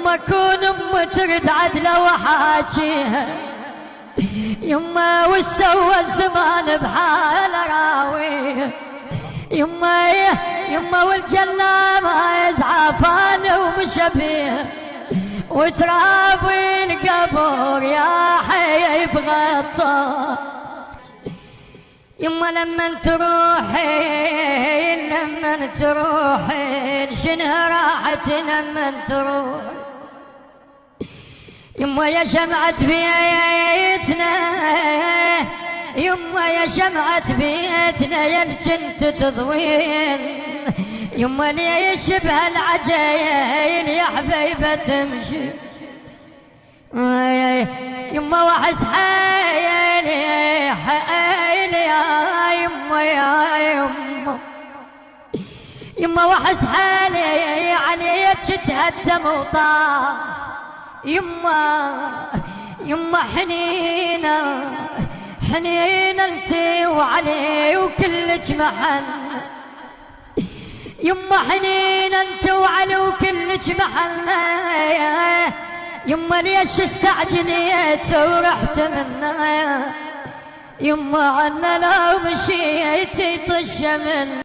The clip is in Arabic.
يما كون أم ترد عدلة وحاجيها، يما وش سوى الزمان بحال راوي، يما والجنة ما يزعفان ومشبيه، وترابين قبور يا حي بغطا. يما لمن تروحين شنو راحت لمن تروح، يما يا شمعة بيتنا، يما يا شمعة بيتنا يا كنت تضوين، يما ليش بهالعجين يا حبيبة تمشي، يما وحس حيلي حيلي يا يما يا يما، يما وحس حالي عليك تهدم وطاح، يما حنينة حنينة انتي وعلي وكلك محن، يما حنينة انتي وعلي وكلك محن، يما ليش استعجليت ورحت منا، يما عنا لو مشيتي طش من